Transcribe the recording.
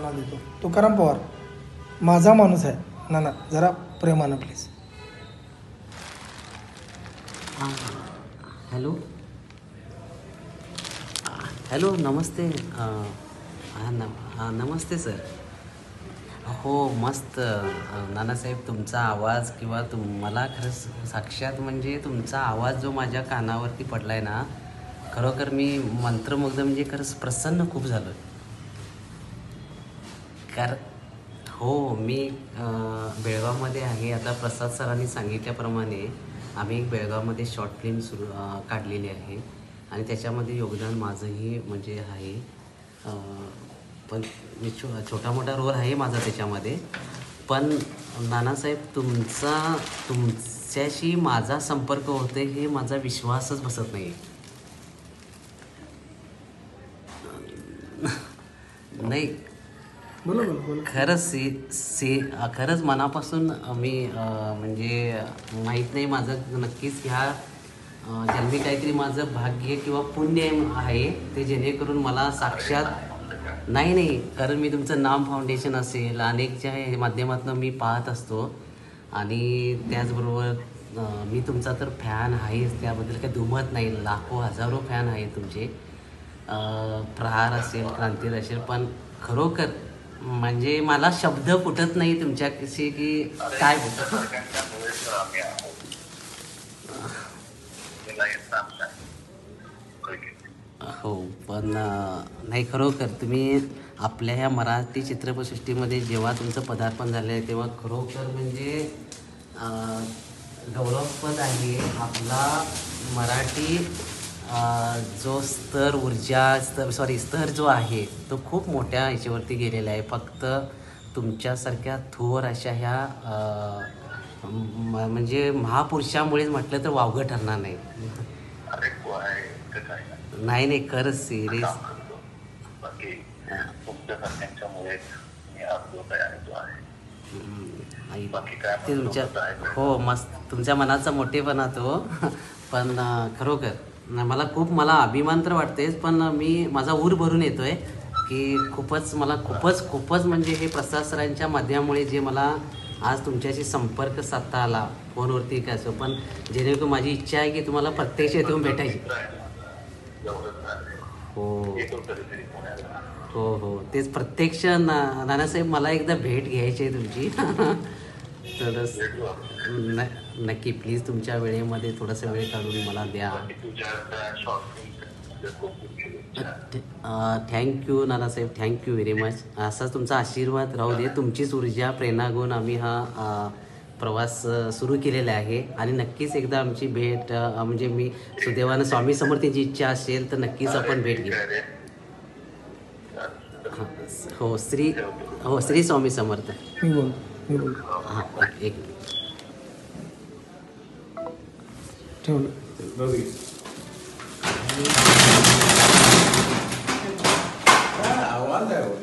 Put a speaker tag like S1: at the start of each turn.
S1: नाव देतो. तुकाराम पवार माझा माणूस आहे. नाना जरा प्रेमानं प्लीज.
S2: हां हॅलो हॅलो नमस्ते. नमस्ते सर. हो मस्त. नानासाहेब तुमचा आवाज किंवा मला खरंच साक्षात म्हणजे तुमचा आवाज जो माझ्या कानावरती पडला आहे ना, खरोखर मी मंत्रमुग्ध म्हणजे खरंच प्रसन्न खूप झालो. हो मी बेळगावमध्ये आहे. आता प्रसाद सरांनी सांगितल्याप्रमाणे आम्ही एक बेळगावमध्ये शॉर्ट फिल्म काढलेली आहे आणि त्याच्यामध्ये योगदान माझंही म्हणजे आहे. पण मी छोटा मोठा रोल आहे माझा त्याच्यामध्ये. पण नानासाहेब तुमच्याशी माझा संपर्क होते हे माझा विश्वासच बसत नाही. नाही खरंच खरंच मनापासून मी म्हणजे माहीत नाही माझं नक्कीच ह्या जन्मी काहीतरी माझं भाग्य किंवा पुण्य आहे ते जेणेकरून मला साक्षात नाही कारण मी तुमचं नाम फाउंडेशन असेल अनेकच्या माध्यमातून मी पाहत असतो आणि त्याचबरोबर मी तुमचा तर फॅन आहेच, त्याबद्दल काही दुमत नाही. लाखो हजारो फॅन आहे तुमचे. प्रहार असेल क्रांतीवीर असेल, पण खरोखर म्हणजे मला शब्द फुटत नाही तुमच्याशी की काय बोलतो. हो पण नाही खरोखर तुम्ही आपल्या ह्या मराठी चित्रपटसृष्टीमध्ये जेव्हा तुमचं पदार्पण झालं आहे तेव्हा खरोखर म्हणजे गौरवपद आहे. आपला मराठी जो स्तर स्तर जो आहे तो खूप मोठ्या ह्याच्यावरती गेलेला आहे. फक्त तुमच्यासारख्या थोर अशा ह्या म्हणजे महापुरुषामुळेच म्हटलं तर वावगं ठरणार नाही. नाही खरंच सिरियस. ते तुमच्या हो मस्त तुमच्या मनाचा मोठेपणा तो. पण खरोखर मला अभिमान तर वाटतेच, पण मी माझा ऊर भरून येतोय की खूपच म्हणजे हे प्रसाद सरांच्या माध्यमामुळे जे मला आज तुमच्याशी संपर्क साधता आला फोनवरती काय असो, पण जेणेकरून माझी इच्छा आहे की तुम्हाला प्रत्यक्ष येऊन भेटायची. हो तेच प्रत्यक्ष नानासाहेब मला एकदा भेट घ्यायची आहे तुमची. तरच नक्की प्लीज तुमच्या वेळेमध्ये थोडासा वेळ काढून मला द्या. Thank you Nanasaheb, thank you very much. असाच तुमचा आशीर्वाद राहू दे. तुमचीच ऊर्जा प्रेरणा घेऊन आम्ही हा प्रवास सुरू केलेला आहे आणि नक्कीच एकदा आमची भेट म्हणजे मी सुदैवानं स्वामी समर्थांची इच्छा असेल तर नक्कीच आपण भेट घेऊ. हो श्री स्वामी समर्थ. हां एक
S1: ठेवलं.